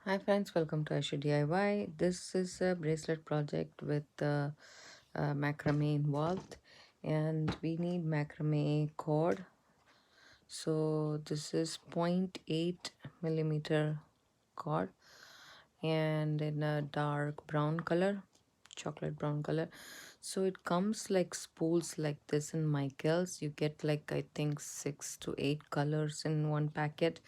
Hi friends, welcome to Aishudiy. This is a bracelet project with macrame involved, and we need macrame cord. So this is 0.8 millimeter cord and in a dark brown color, chocolate brown color. So it comes like spools like this in Michaels. You get like I think 6 to 8 colors in one packet.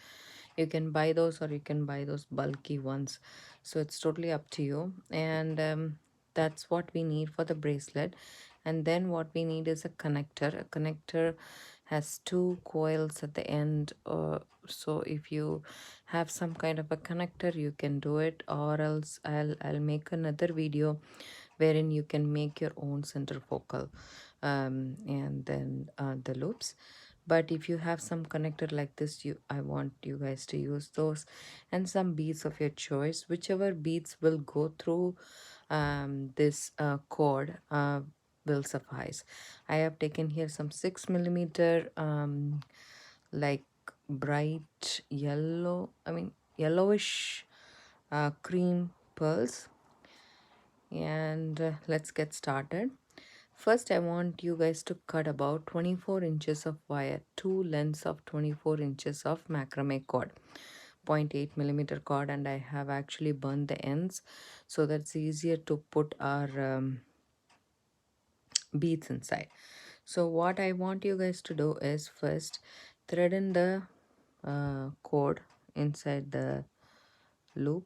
You can buy those or you can buy those bulky ones. So it's totally up to you. And that's what we need for the bracelet. And then what we need is a connector. A connector has two coils at the end. So if you have some kind of a connector, you can do it, or else I'll make another video wherein you can make your own centerfocal and then the loops. But if you have some connector like this, I want you guys to use those, and some beads of your choice. Whichever beads will go through this cord will suffice. I have taken here some 6 millimeter like bright yellow, I mean yellowish cream pearls. And let's get started. First, I want you guys to cut about 24 inches of wire, two lengths of 24 inches of macrame cord, 0.8 millimeter cord, and I have actually burned the ends so that's easier to put our beads inside. So what I want you guys to do is first thread in the cord inside the loop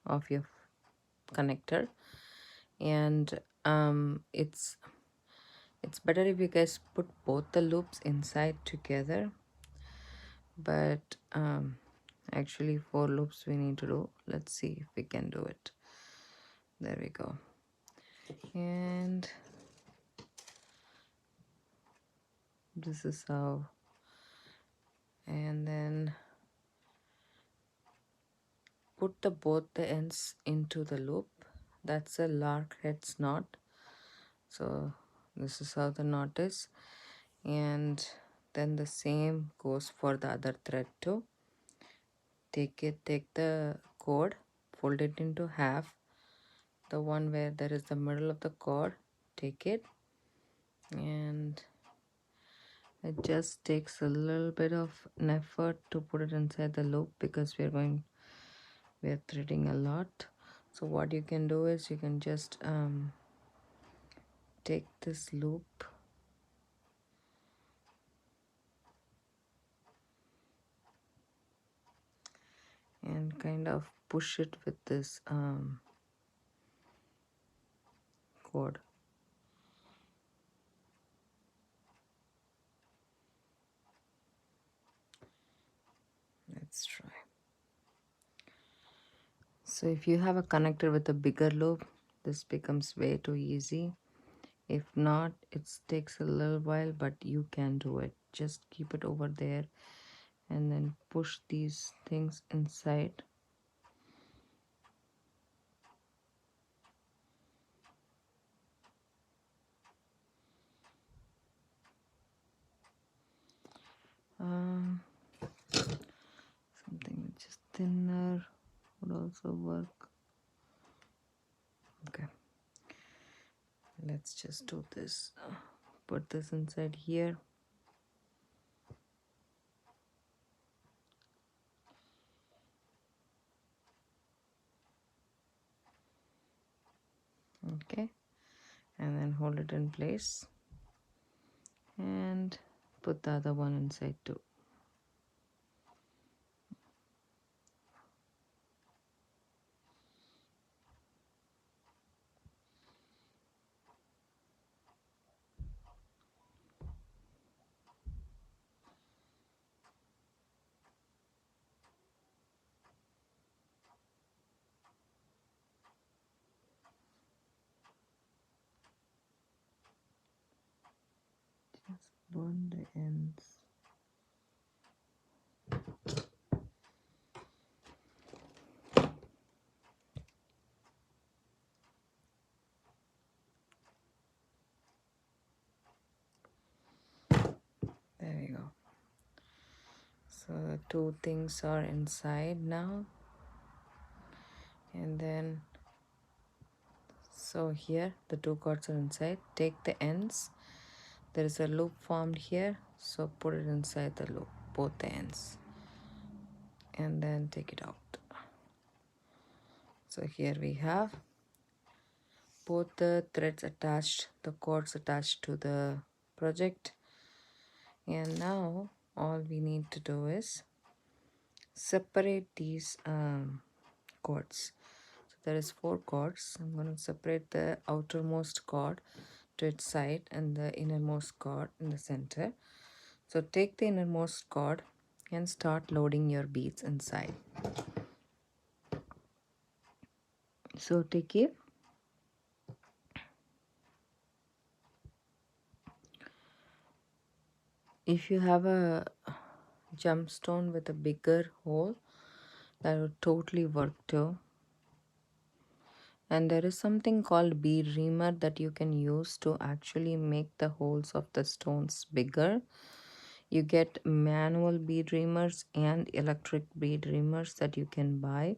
of your connector, and it's better if you guys put both the loops inside together, but actually 4 loops we need to do. Let's see if we can do it. There we go. And this is how, and then put both the ends into the loop. That's a lark head's knot. So this is how the knot is, and then the same goes for the other thread too. Take the cord, fold it into half, the one where there is the middle of the cord, take it, and it just takes a little bit of an effort to put it inside the loop because we're threading a lot. So what you can do is you can just take this loop and kind of push it with this cord. Let's try. So if you have a connector with a bigger loop, this becomes way too easy. If not, it takes a little while, but you can do it. Just keep it over there and then push these things inside. Something which is thinner would also work. Okay, let's just do this. Put this inside here. Okay, and then hold it in place and put the other one inside too. Just burn the ends. There we go. So the two things are inside now. And then, so here the two cords are inside. Take the ends. There is a loop formed here, so put it inside the loop, both the ends, and then take it out. So here we have both the threads attached, the cords attached to the project. And now all we need to do is separate these cords. So there is 4 cords. I'm going to separate the outermost cord to its side and the innermost cord in the center. So take the innermost cord and start loading your beads inside. So take it. If you have a gemstone with a bigger hole, that would totally work too. And there is something called bead reamer that you can use to actually make the holes of the stones bigger. You get manual bead reamers and electric bead reamers that you can buy.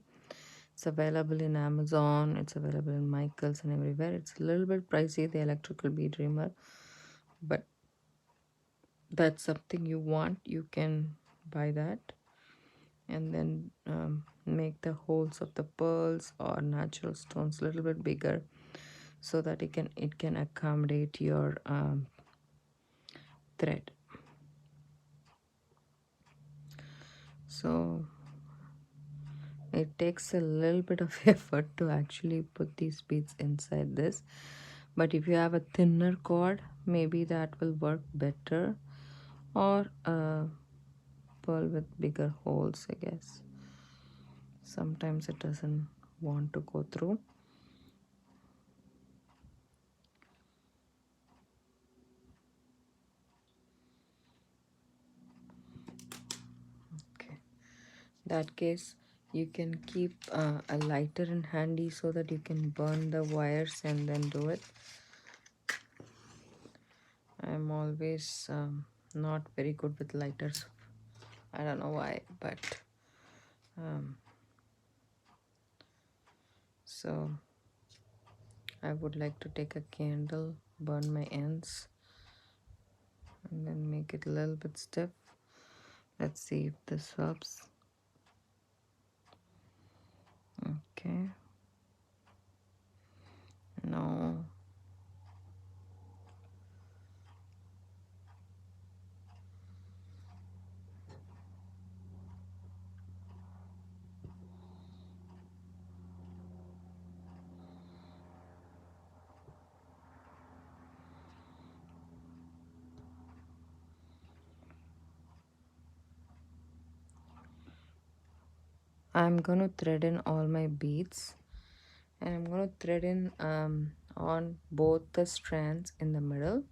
It's available in Amazon, it's available in Michaels and everywhere. It's a little bit pricey, the electrical bead reamer, but that's something you want, you can buy that. And then make the holes of the pearls or natural stones a little bit bigger so that it can accommodate your thread. So it takes a little bit of effort to actually put these beads inside this, but if you have a thinner cord, maybe that will work better, or a pearl with bigger holes, I guess. Sometimes it doesn't want to go through. Okay, in that case you can keep a lighter in handy so that you can burn the wires and then do it. I'm always not very good with lighters. I don't know why, but so I would like to take a candle, burn my ends, and then make it a little bit stiff. Let's see if this helps. Okay. No. I'm gonna thread in all my beads, and I'm gonna thread in on both the strands in the middle,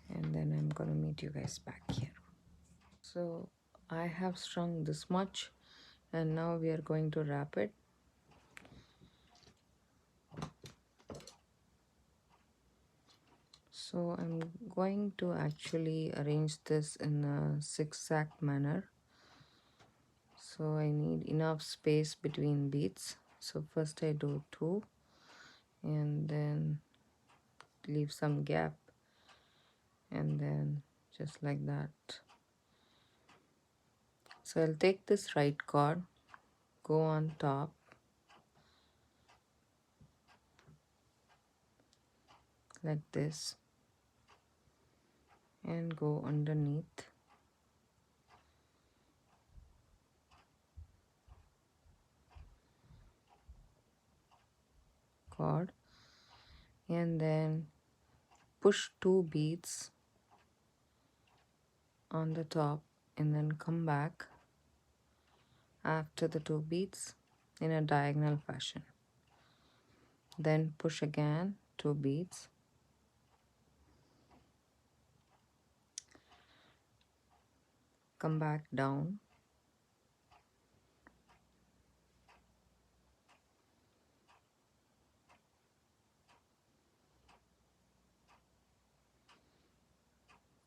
and then I'm gonna meet you guys back here. So I have strung this much, and now we are going to wrap it. So I'm going to actually arrange this in a zigzag manner. So I need enough space between beads. So first I do 2 and then leave some gap, and then just like that. So I'll take this right cord, go on top, like this, and go underneath. Cord, and then push 2 beads on the top, and then come back after the 2 beads in a diagonal fashion. Then push again 2 beads, come back down,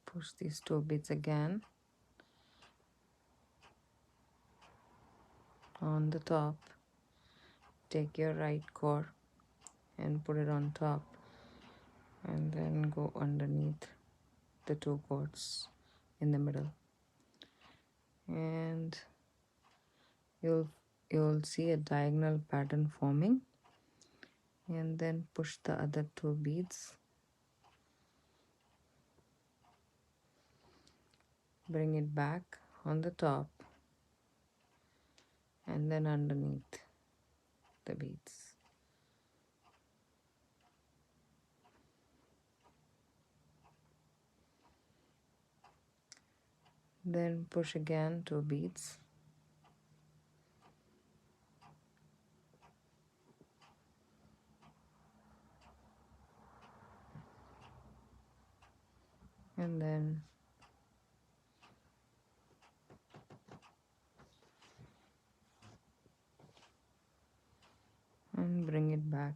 push these 2 beads again on the top, take your right cord and put it on top, and then go underneath the two cords in the middle, and you'll see a diagonal pattern forming, and then push the other two beads, bring it back on the top, and then underneath the beads. Then push again two beads, and then bring it back.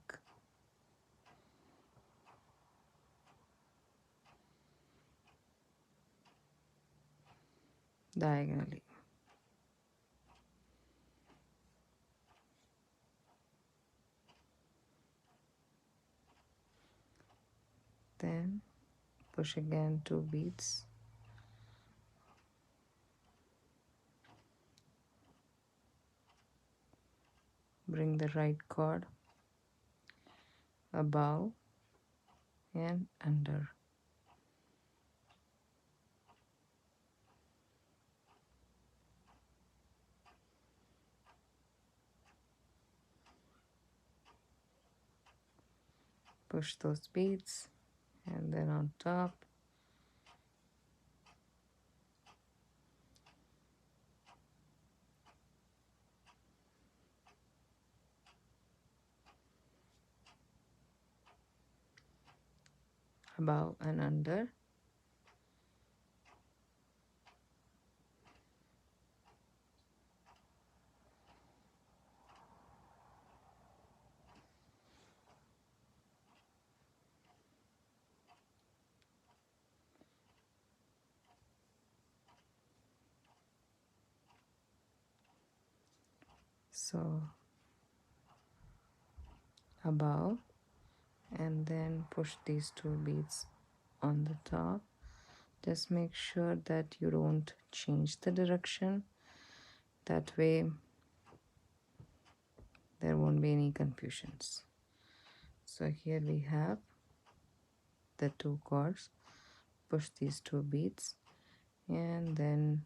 Diagonally. Then push again two beads, bring the right cord above and under. Push those beads, and then on top, above and under. So above, and then push these two beads on the top. Just make sure that you don't change the direction. That way there won't be any confusions. So here we have the two cords. Push these two beads and then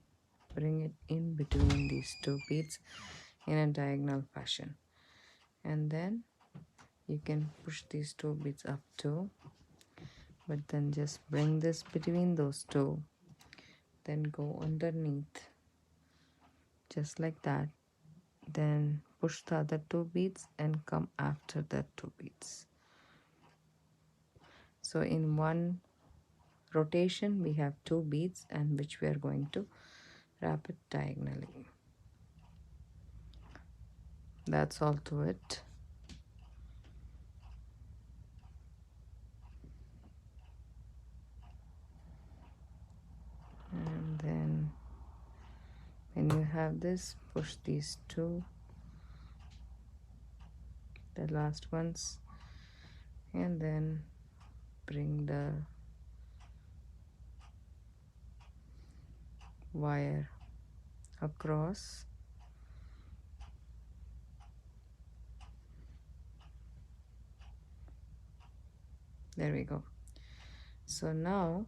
bring it in between these two beads in a diagonal fashion, and then you can push these two beads up too, but then just bring this between those two, then go underneath just like that, then push the other two beads and come after the two beads. So in one rotation we have two beads, and which we are going to wrap it diagonally. That's all to it. And then when you have this, push these two, the last ones, and then bring the wire across. There we go. So now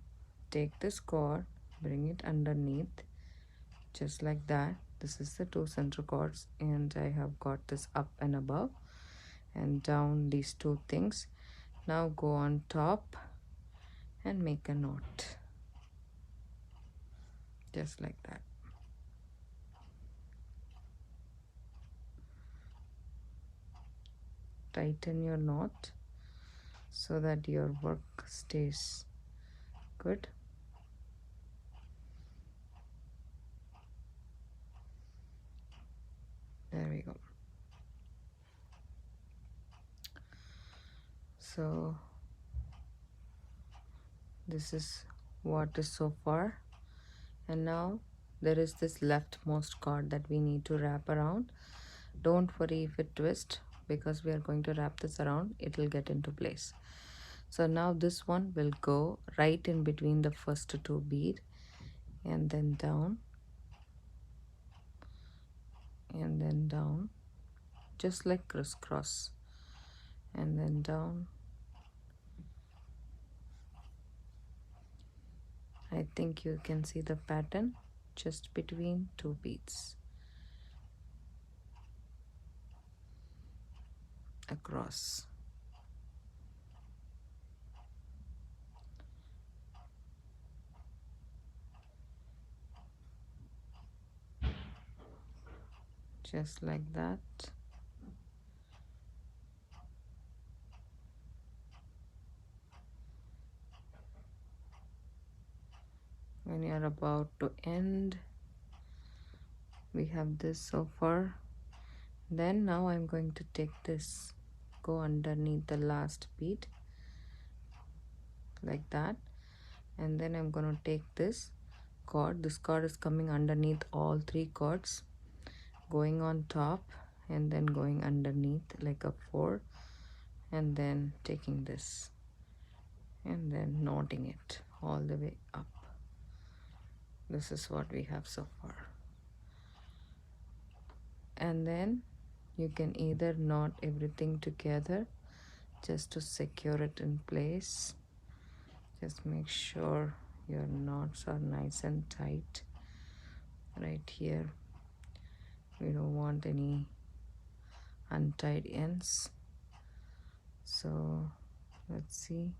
take this cord, bring it underneath just like that. This is the two center cords, and I have got this up and above and down, these two things. Now go on top and make a knot just like that. Tighten your knot so that your work stays good. There we go. So this is what is so far, and now there is this leftmost cord that we need to wrap around. Don't worry if it twists, because we are going to wrap this around, it will get into place. So now this one will go right in between the first two bead, and then down, and then down, just like crisscross, and then down. I think you can see the pattern just between two beads across. Just like that. When you're about to end, we have this so far. Then now I'm going to take this, go underneath the last bead like that, and then I'm going to take this cord. This cord is coming underneath all three cords, going on top and then going underneath like a 4, and then taking this and then knotting it all the way up. This is what we have so far. And then you can either knot everything together just to secure it in place. Just make sure your knots are nice and tight right here. We don't want any untied ends. So let's see.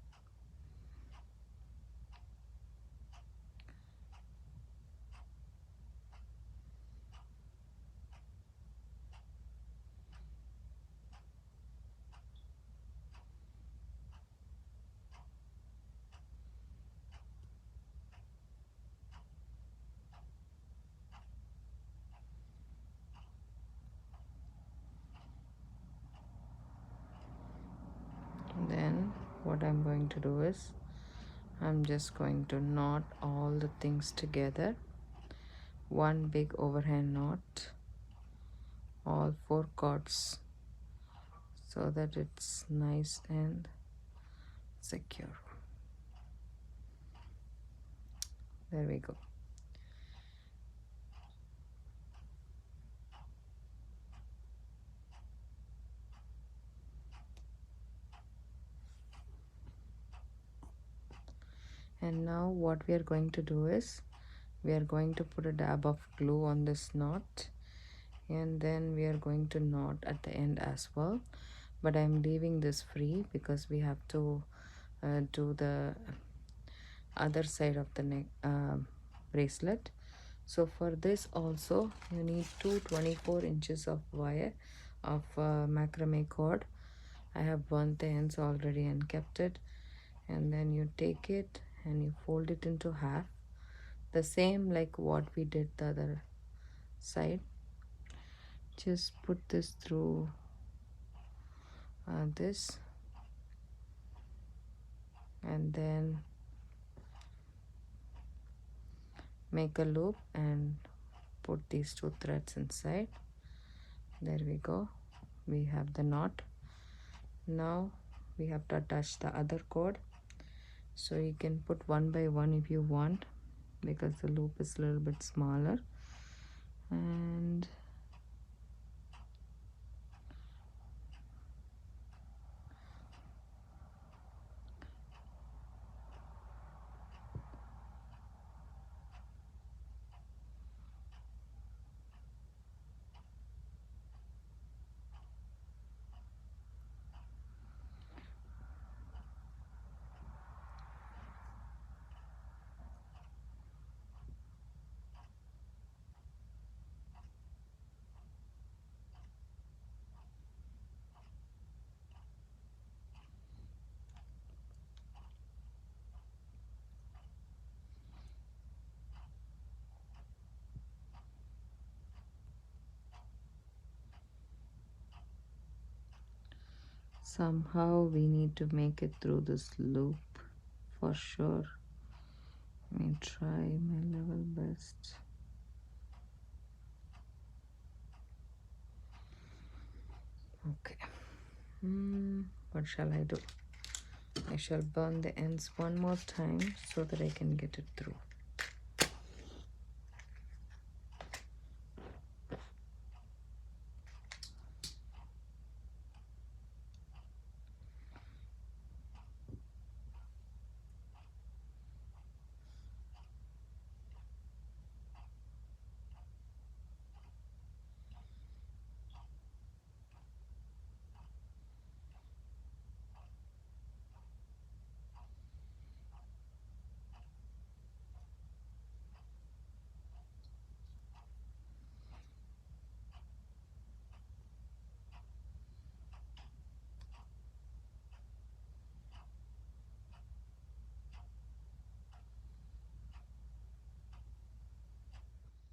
Then what I'm going to do is I'm just going to knot all the things together, one big overhand knot, all 4 cords, so that it's nice and secure. There we go. And now what we are going to do is we are going to put a dab of glue on this knot, and then we are going to knot at the end as well, but I'm leaving this free because we have to do the other side of the neck bracelet. So for this also you need 24 inches of wire of macrame cord. I have burnt the ends already and kept it, and then you take it and you fold it into half, the same like what we did the other side. Just put this through this, and then make a loop and put these 2 threads inside. There we go, we have the knot. Now we have to attach the other cord, so you can put one by one if you want, because the loop is a little bit smaller. And somehow we need to make it through this loop for sure. Let me try my level best. Okay. What shall I do? I shall burn the ends one more time so that I can get it through.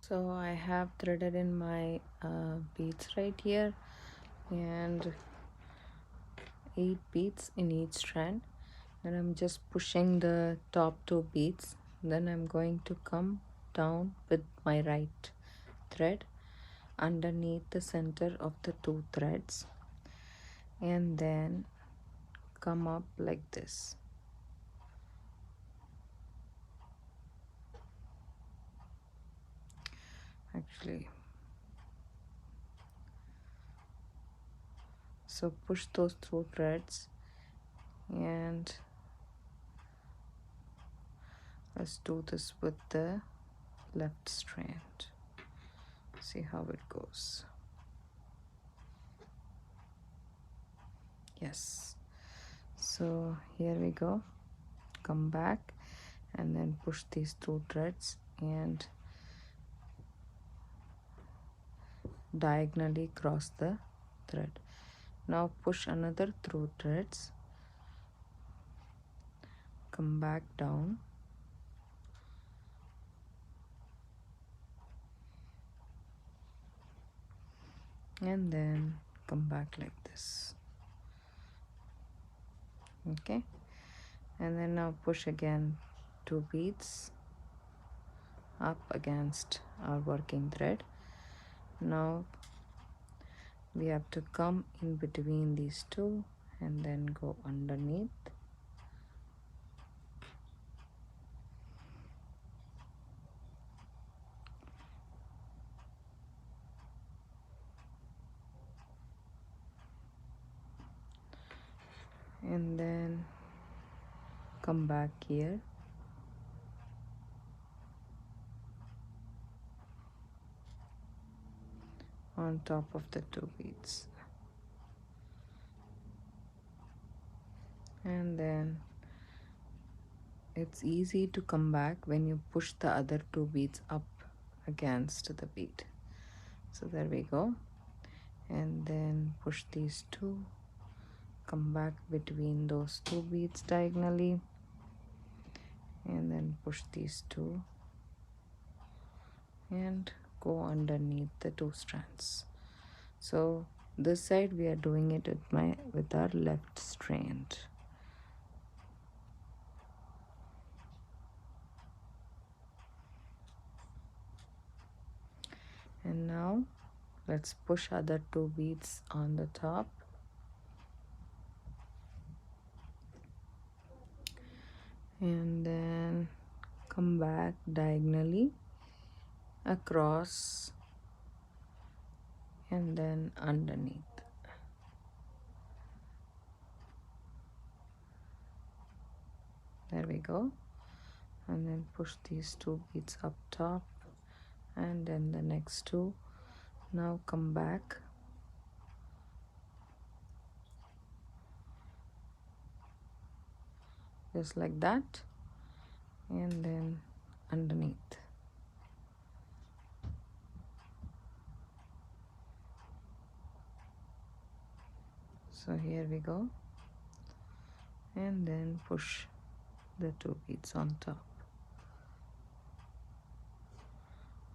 So I have threaded in my beads right here, and 8 beads in each strand, and I'm just pushing the top 2 beads. Then I'm going to come down with my right thread underneath the center of the 2 threads, and then come up like this. Actually, so push those 2 threads, and let's do this with the left strand. See how it goes. Yes, so here we go. Come back and then push these 2 threads and diagonally cross the thread. Now push another 2 threads, come back down, and then come back like this. Okay, and then now push again 2 beads up against our working thread. Now we have to come in between these 2 and then go underneath. And then come back here, on top of the 2 beads, and then it's easy to come back when you push the other 2 beads up against the bead. So there we go, and then push these 2, come back between those 2 beads diagonally, and then push these 2 and go underneath the 2 strands. So this side we are doing it with our left strand. And now let's push other 2 beads on the top, and then come back diagonally across and then underneath. There we go, and then push these 2 beads up top and then the next 2. Now come back just like that, and then underneath. So here we go, and then push the 2 beads on top,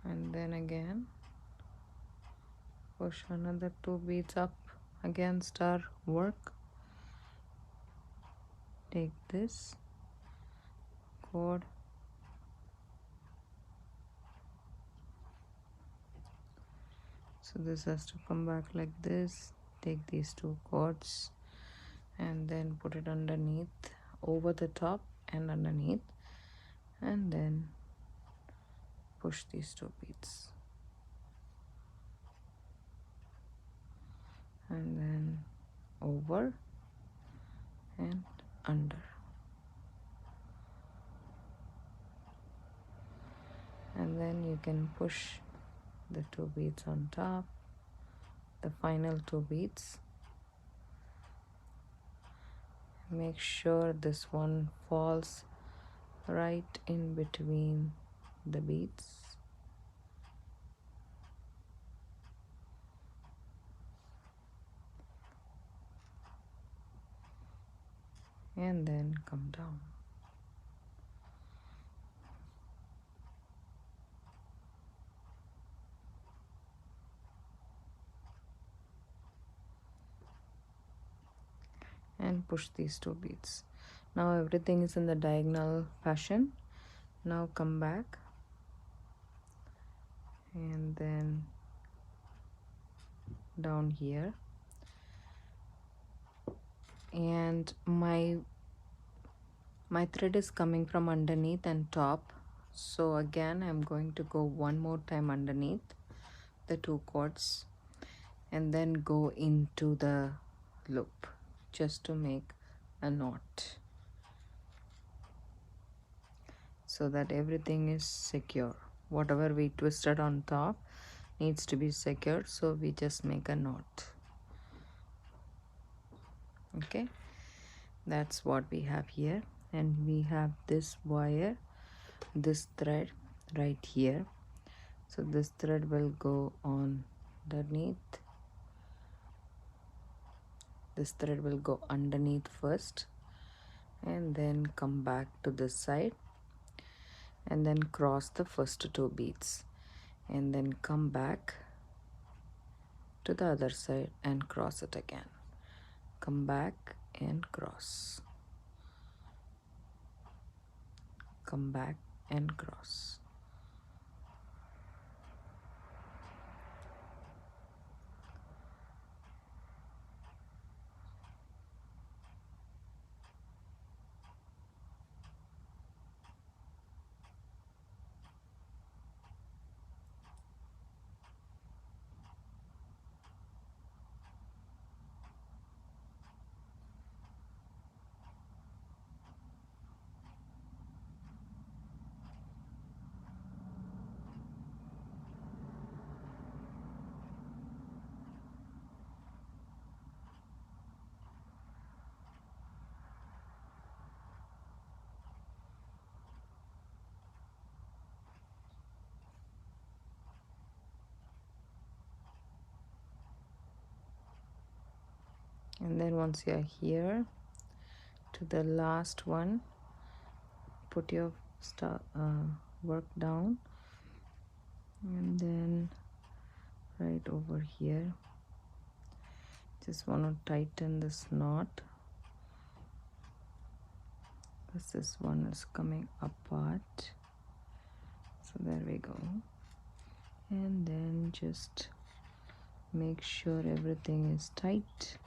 and then again push another 2 beads up against our work. Take this cord, so this has to come back like this. Take these 2 cords and then put it underneath, over the top and underneath, and then push these two beads, and then over and under, and then you can push the two beads on top, the final two beads. Make sure this one falls right in between the beads, and then come down. And push these two beads. Now everything is in the diagonal fashion. Now come back and then down here, and my thread is coming from underneath and top, so again I'm going to go one more time underneath the two cords and then go into the loop just to make a knot, so that everything is secure. Whatever we twisted on top needs to be secure, so we just make a knot. Okay, that's what we have here, and we have this wire, this thread right here, so this thread will go on underneath. This thread will go underneath first and then come back to this side and then cross the first two beads and then come back to the other side and cross it again. Come back and cross. Come back and cross. And then once you are here to the last one, put your work down, and then right over here just want to tighten this knot because this one is coming apart. So there we go, and then just make sure everything is tight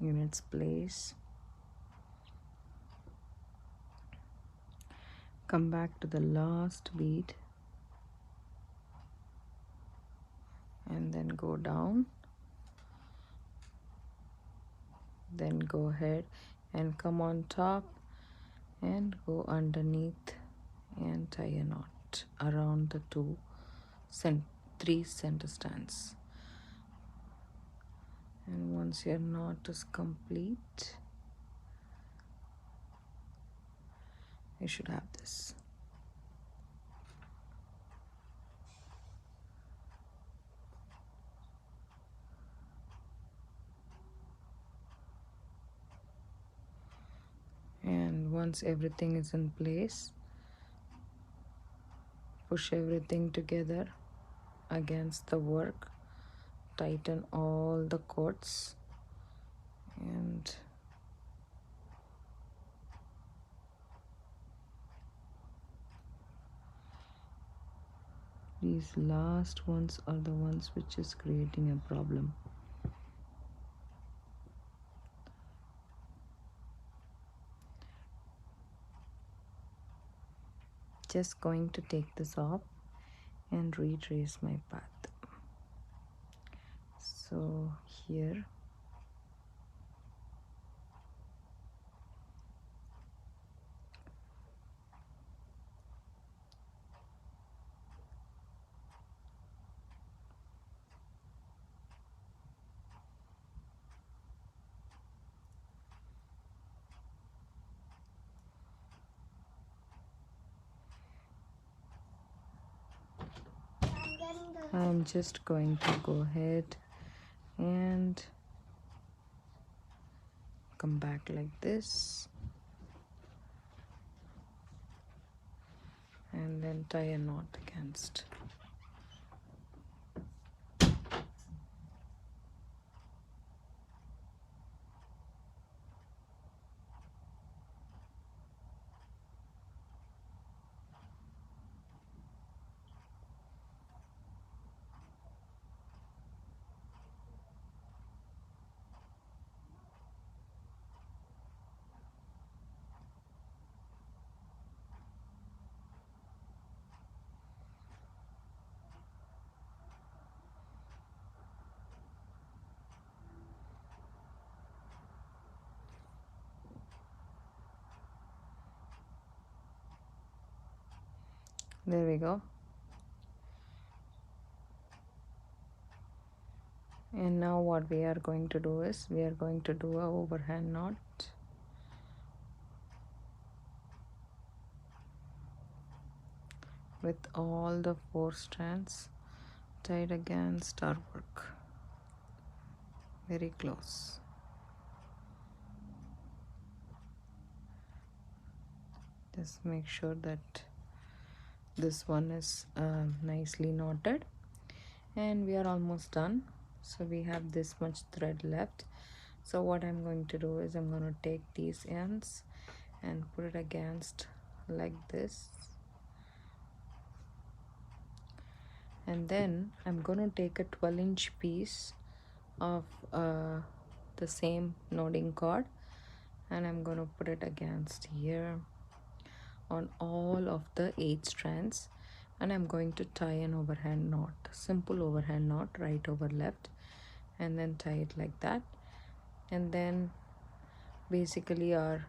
in its place. Come back to the last bead and then go down, then go ahead and come on top and go underneath and tie a knot around the three center strands. And once your knot is complete, you should have this. And once everything is in place, push everything together against the work, tighten all the cords, and these last ones are the ones which is creating a problem. just going to take this off and retrace my path. So here I'm just going to go ahead and come back like this and then tie a knot against. There we go. And now what we are going to do is we are going to do a overhand knot with all the 4 strands tied against our work. Very close. Just make sure that this one is nicely knotted, and we are almost done. So we have this much thread left. So what I'm going to do is I'm going to take these ends and put it against like this, and then I'm going to take a 12-inch piece of the same knotting cord, and I'm going to put it against here on all of the 8 strands, and I'm going to tie an overhand knot, simple overhand knot, right over left, and then tie it like that. And then basically our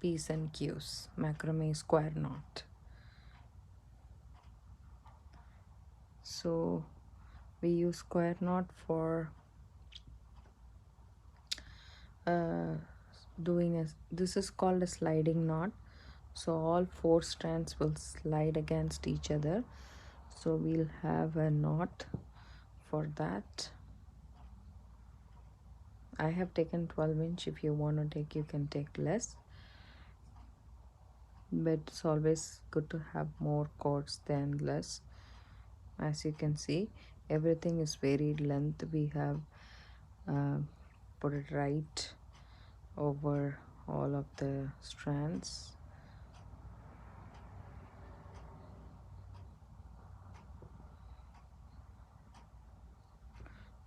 P's and Q's macrame square knot. So we use square knot for doing this is called a sliding knot. So all 4 strands will slide against each other, so we'll have a knot for that. I have taken 12-inch. If you want to take, you can take less, but it's always good to have more cords than less. As you can see, everything is varied length. We have put it right over all of the strands.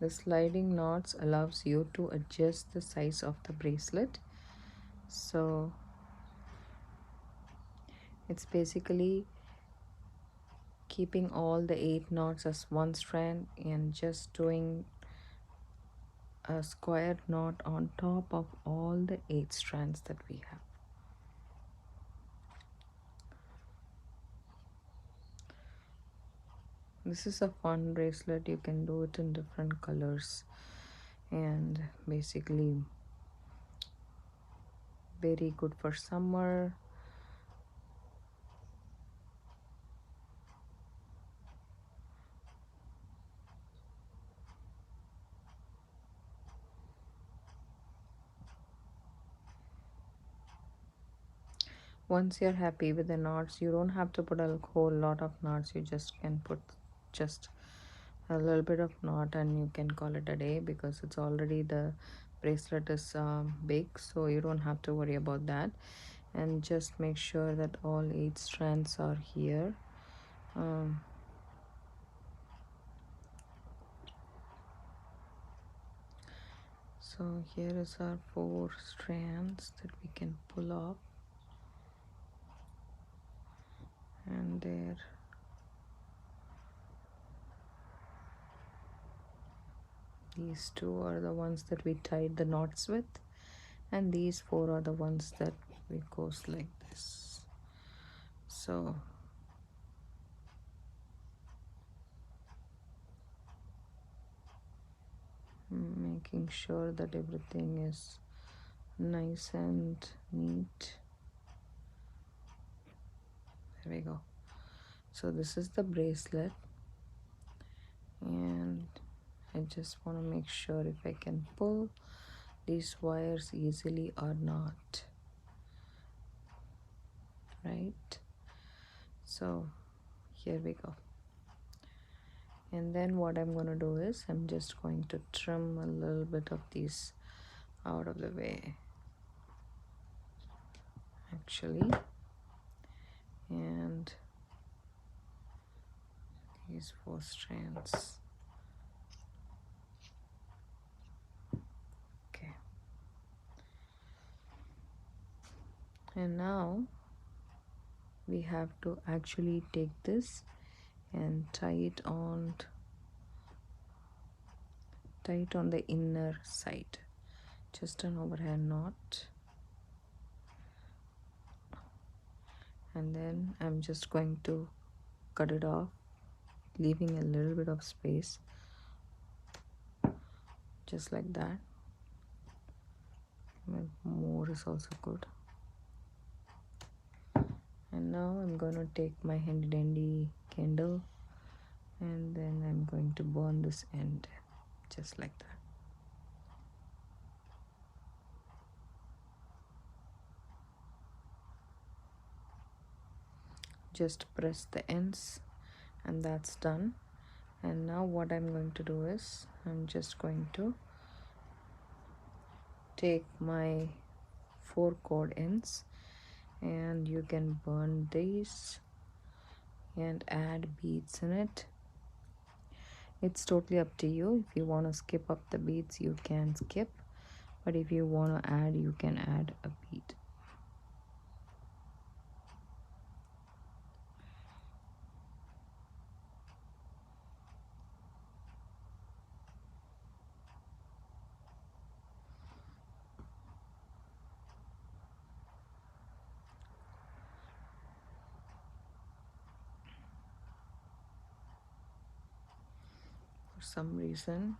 The sliding knots allows you to adjust the size of the bracelet. So it's basically keeping all the 8 knots as one strand and just doing a square knot on top of all the 8 strands that we have. This is a fun bracelet. You can do it in different colors, and basically very good for summer. Once you're happy with the knots, you don't have to put a whole lot of knots. You just can put just a little bit of knot and you can call it a day, because it's already, the bracelet is big, so you don't have to worry about that. And just make sure that all 8 strands are here. So here is our 4 strands that we can pull off, and there. These two are the ones that we tied the knots with, and these four are the ones that we goes like this. So making sure that everything is nice and neat. There we go. So this is the bracelet, and I just want to make sure if I can pull these wires easily or not, right? So here we go. And then what I'm going to do is I'm just going to trim a little bit of these out of the way, actually. And these 4 strands. Okay. And now we have to actually take this and tie it on the inner side, just an overhand knot. And then I'm just going to cut it off, leaving a little bit of space, just like that. More is also good. And now I'm going to take my handy dandy candle, and then I'm going to burn this end, just like that. Just press the ends, and that's done. And now what I'm going to do is I'm just going to take my 4 cord ends, and you can burn these and add beads in it. It's totally up to you. If you want to skip up the beads, you can skip, but if you want to add, you can add a bead. For some reason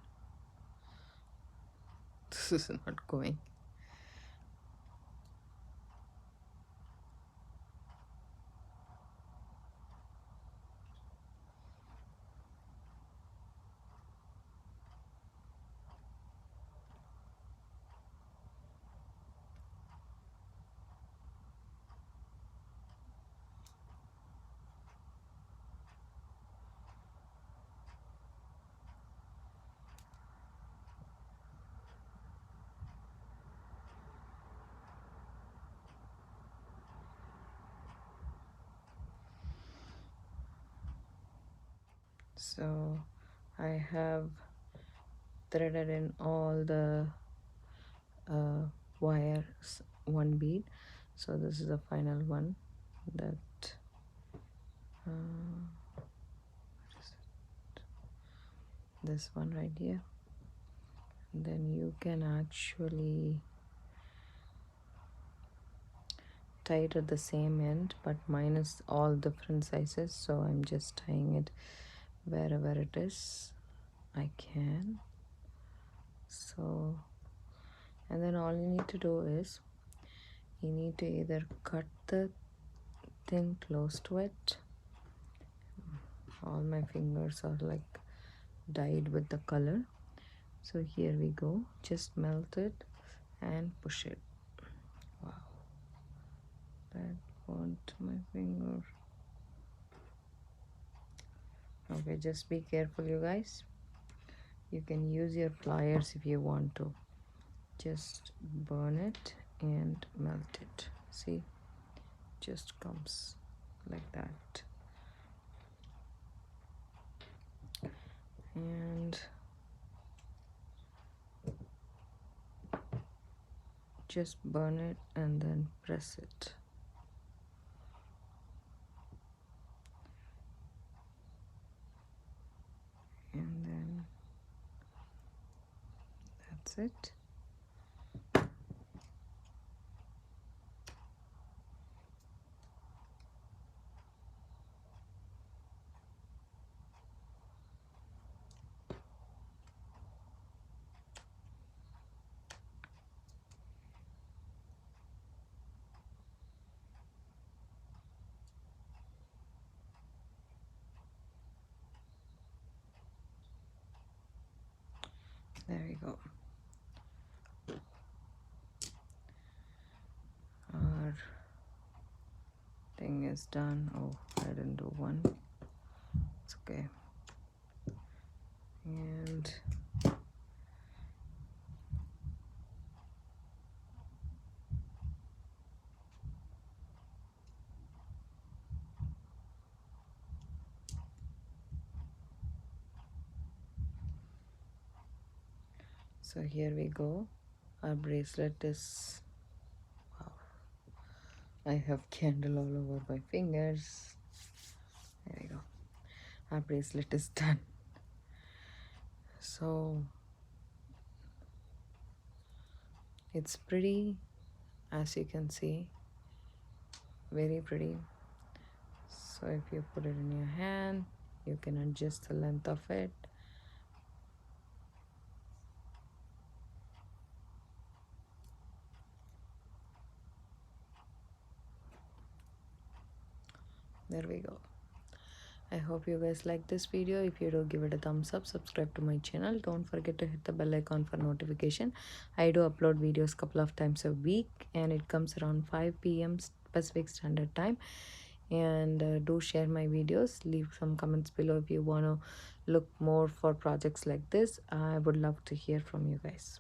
this is not going. So I have threaded in all the wires, 1 bead. So this is the final one, that this one right here. And then you can actually tie it at the same end, but mine is all different sizes, so I'm just tying it wherever it is I can. So, and then all you need to do is you need to either cut the thing close to it. All my fingers are like dyed with the color. So here we go. Just melt it and push it. Wow, that burnt my finger. Okay, just be careful, you guys. You can use your pliers if you want to. Just burn it and melt it. See, just comes like that. And just burn it and then press it. That's it. There we go. Our thing is done. Oh, I didn't do one. It's okay. And so here we go. Our bracelet is, wow, I have candle all over my fingers. There we go. Our bracelet is done. So it's pretty, as you can see, very pretty. So if you put it in your hand, you can adjust the length of it. There we go. I hope you guys like this video. If you do, give it a thumbs up, subscribe to my channel. Don't forget to hit the bell icon for notification. I do upload videos couple of times a week, and it comes around 5 p.m. Pacific Standard Time. And do share my videos. Leave some comments below if you want to look more for projects like this. I would love to hear from you guys.